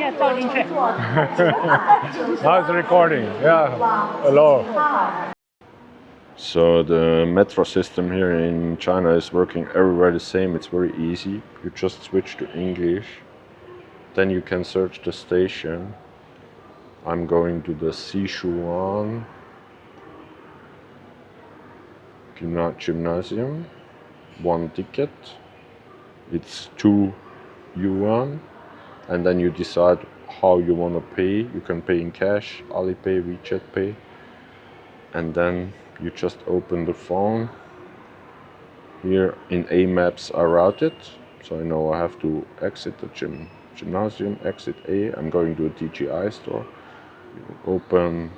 Now it's recording. Yeah. Hello. So the metro system here in China is working everywhere the same. It's very easy. You just switch to English. Then you can search the station. I'm going to the Sichuan Gymnasium. 1 ticket. It's 2 yuan. And then you decide how you want to pay. You can pay in cash, Alipay, WeChat Pay. And then you just open the phone. Here in A maps I route it. So I know I have to exit the gymnasium, exit A. I'm going to a DJI store. You open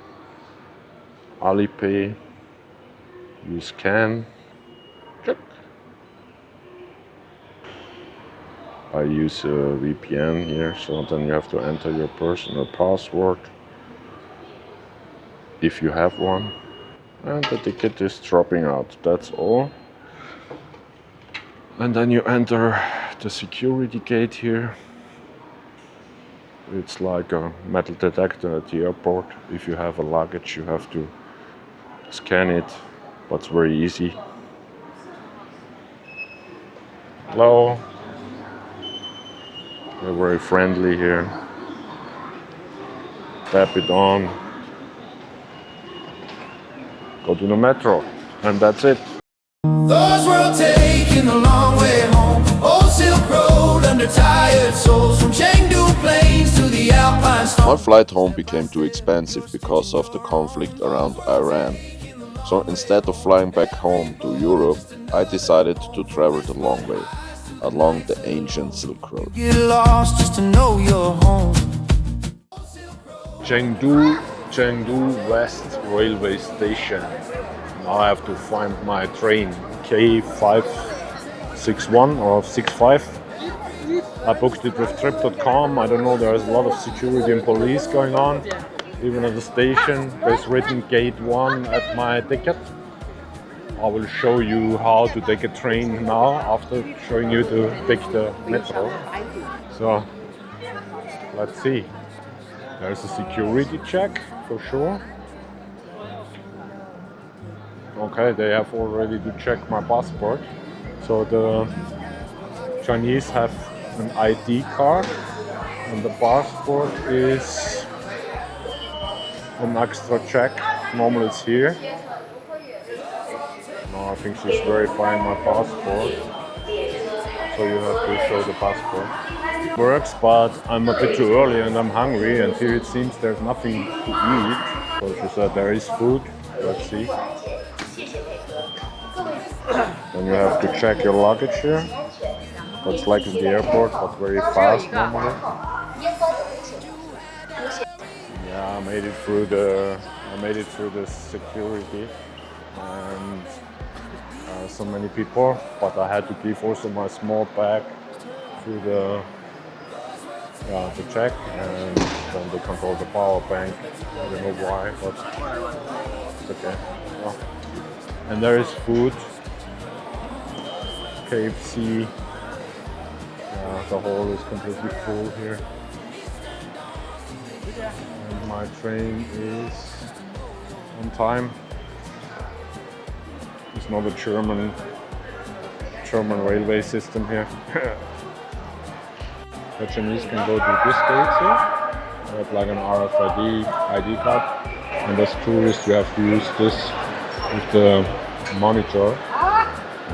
Alipay. You scan. Check. I use a VPN here, so then you have to enter your personal password if you have one. And the ticket is dropping out, that's all. And then you enter the security gate here. It's like a metal detector at the airport. If you have a luggage, you have to scan it, but it's very easy. Hello. They're very friendly here. Tap it on. Go to the metro, and that's it. Those were taking the long way home. Old Silk Road under tired souls from Chengdu plains to the Alpine storm. My flight home became too expensive because of the conflict around Iran. So instead of flying back home to Europe, I decided to travel the long way, along the ancient Silk Road. Get lost just to know you're home. Chengdu West Railway Station. Now I have to find my train K561 or 65. I booked it with trip.com. I don't know, there's a lot of security and police going on. Even at the station, there's written gate 1 at my ticket. I will show you how to take a train now after showing you to take the metro. So let's see. There's a security check for sure. Okay, they have already to check my passport. So the Chinese have an ID card and the passport is an extra check. Normally it's here. Now I think she's verifying my passport. So you have to show the passport. It works, but I'm a bit too early and I'm hungry, and here it seems there's nothing to eat. So she said there is food. Let's see. Then you have to check your luggage here. That's like in the airport, but very fast normally. Yeah, I made it through the security, and so many people. But I had to give also my small bag through the check, and then they control the power bank. I don't know why, but it's okay. Yeah. And there is food. KFC. The hall is completely full here. And my train is on time. It's not a German railway system here. The Chinese can go to this gate here. They have like an RFID ID card. And as tourists you have to use this with the monitor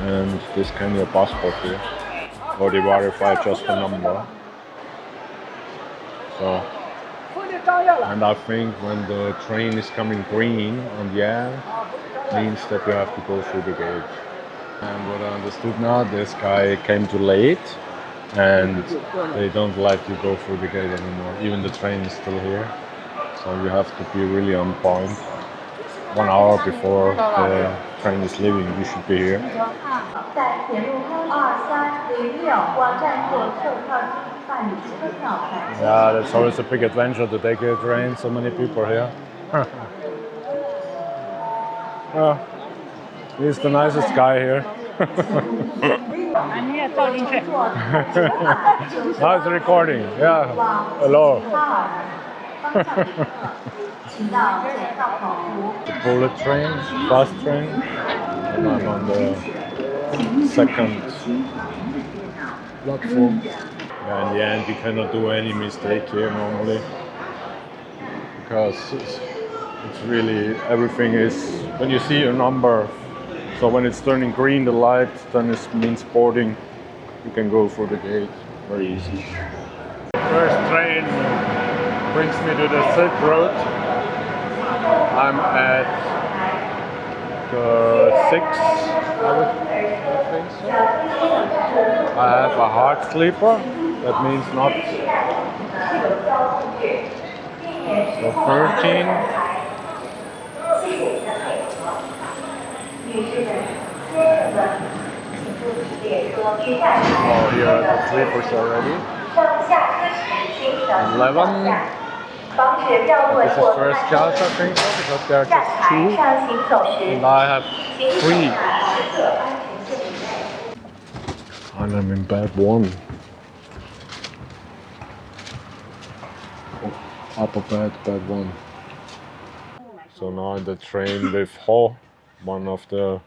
and they scan your passport here. Or they verify just the number. So, and I think when the train is coming green on the air, means that you have to go through the gate. And what I understood now, this guy came too late and they don't let you go through the gate anymore. Even the train is still here. So you have to be really on point. 1 hour before the train is leaving, you should be here. Yeah, that's always a big adventure to take a train, so many people here. He's the nicest guy here. Now it's recording. Yeah. Hello. The bullet train, fast train, and I'm on the second platform. Yeah, in the end, you cannot do any mistake here normally because it's really everything is when you see your number. So when it's turning green, the light, then it means boarding. You can go through the gate very easy. First train brings me to the Silk Road. I'm at the 6th, I think so. I have a hard sleeper. That means not so 13. Oh, here are the sleepers already. 11. This is first class, I think so, because there are just 2. And I have 3. And I'm in bed 1. Oh, upper bed, bed 1. So now in the train with Ho, one of the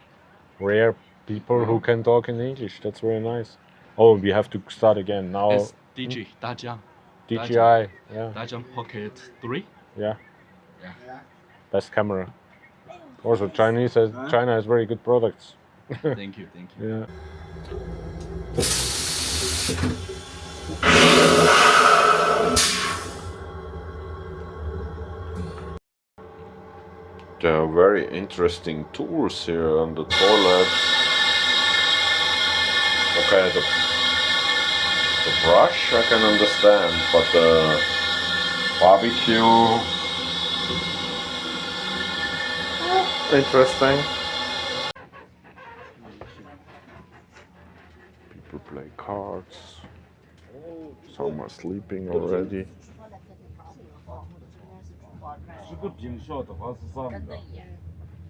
rare people who can talk in English. That's very nice. Oh, we have to start again now. It's DG, Dajiang. DJI, yeah. Dajiang Pocket 3. Yeah. Yeah. Best camera. Also, China has very good products. Thank you. Yeah. There are very interesting tours here on the toilets. Okay, the brush I can understand, but the barbecue, interesting. People play cards. Some are sleeping already. 这个冰箱的话是啥子？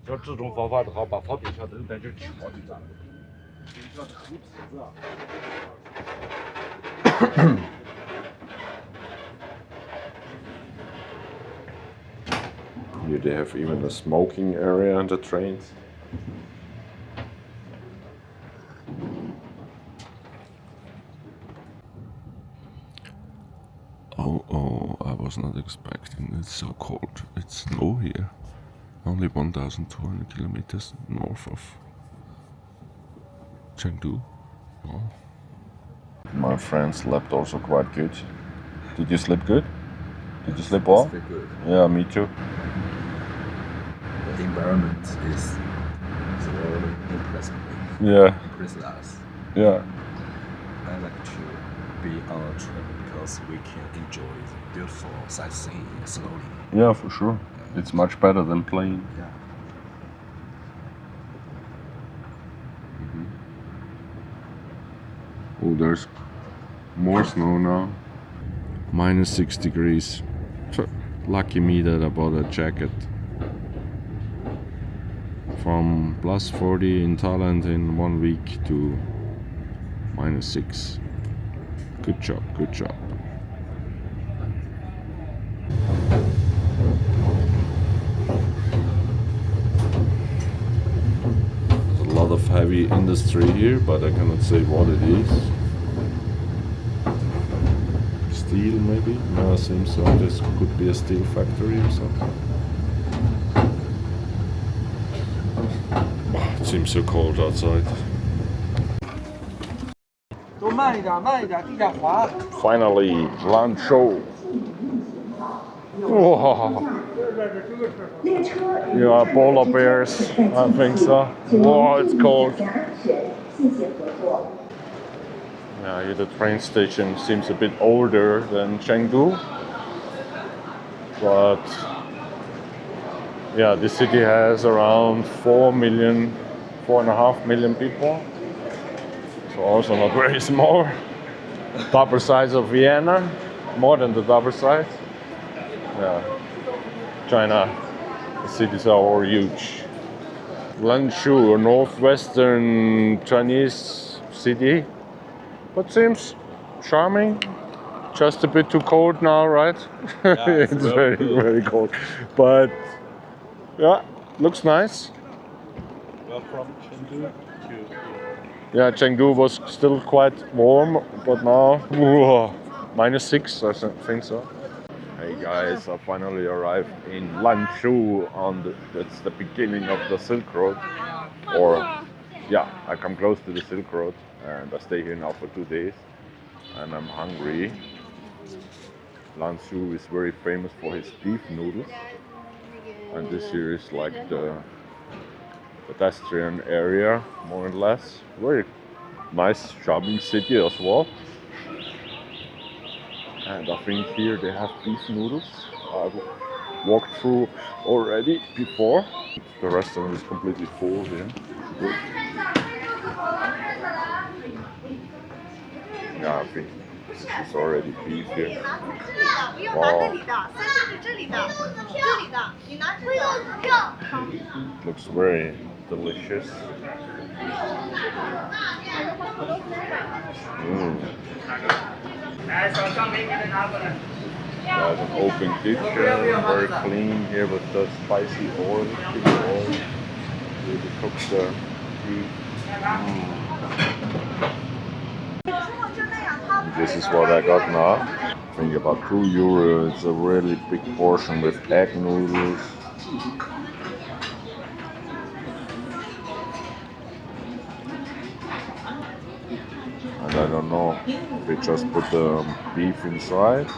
要这种方法的话，把放冰箱扔在这儿敲就完了。冰箱是黑皮子啊。Here they have even a smoking area on the trains. Oh, I was not expecting it so cold. It's snow here. Only 1,200 kilometers north of Chengdu. Oh. My friend slept also quite good. Did you sleep good? Did you sleep well? Very good. Yeah, me too. The environment is very impressive. Yeah, Impresses us. yeah. I like to be on a trip because we can enjoy the beautiful sightseeing slowly. Yeah, for sure. It's much better than plane. Yeah. Oh, there's more snow now. Minus 6 degrees. Lucky me that I bought a jacket. From plus 40 in Thailand in 1 week to minus 6. Good job, good job. There's a lot of heavy industry here, but I cannot say what it is. Steel maybe? No, it seems so. This could be a steel factory or something. It seems so cold outside. Finally, lunch show. Wow. Yeah, polar bears, I think so. Wow, it's cold. Yeah, here the train station seems a bit older than Chengdu. But yeah, the city has around 4.5 million people. So also not very small. Double size of Vienna, more than the double size. Yeah, China, the cities are all huge. Lanzhou, a northwestern Chinese city, but seems charming. Just a bit too cold now, right? it's It's very very cool. cold, but yeah, looks nice. Well, from Chengdu to Yeah, Chengdu was still quite warm, but now -6, I think so. Hey guys, I finally arrived in Lanzhou that's the beginning of the Silk Road. Or, yeah, I come close to the Silk Road and I stay here now for 2 days and I'm hungry. Lanzhou is very famous for his beef noodles. And this here is like the pedestrian area, more or less. Very nice shopping city as well. And I think here they have beef noodles. I've walked through already before. The restaurant is completely full here. Good. Yeah, I think this is already beef here. Wow. Looks very delicious. There's an open kitchen, very clean here with the spicy oil, chili oil. Really cook the beef. This is what I got now. I think about €2. It's a really big portion with egg noodles. And I don't know, they just put the beef inside.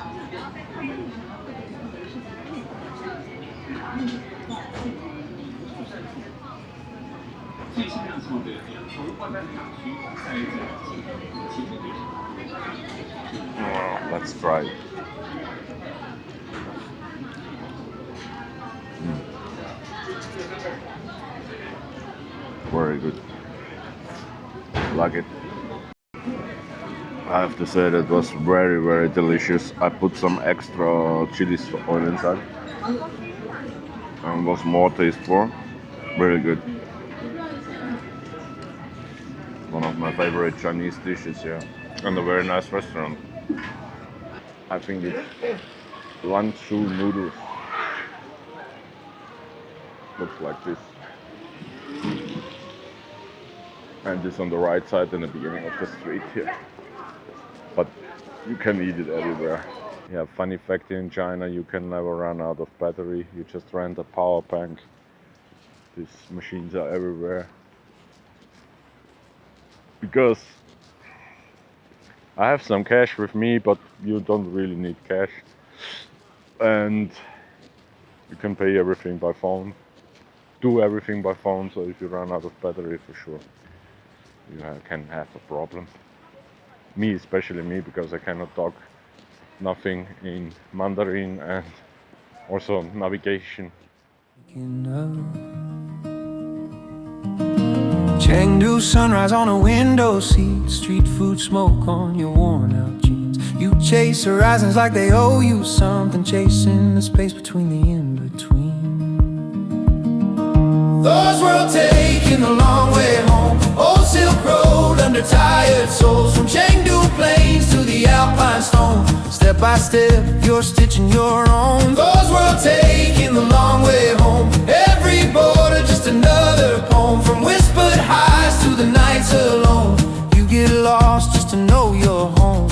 Let's try it. Very good. Like it. I have to say that was very, very delicious. I put some extra chili oil inside and was more tasteful. Very good. One of my favorite Chinese dishes here, and a very nice restaurant. I think it's Lanzhou noodles. Looks like this. And this on the right side in the beginning of the street here. But you can eat it everywhere. Yeah, funny fact, in China you can never run out of battery. You just rent a power bank. These machines are everywhere. Because I have some cash with me, but you don't really need cash. And you can pay everything by phone. Do everything by phone, so if you run out of battery, for sure, you can have a problem. Me, especially me, because I cannot talk nothing in Mandarin and also navigation. Chengdu sunrise on a window seat, street food smoke on your worn out jeans. You chase horizons like they owe you something, chasing the space between the in-between. Thoors world taking the long way home, old Silk Road under tired souls, from Chengdu plains to the Alpine stone. Step by step, you're stitching your own. Thoors world taking the long way home, every border just another poem, from whispered highs to the nights alone. You get lost just to know you're home.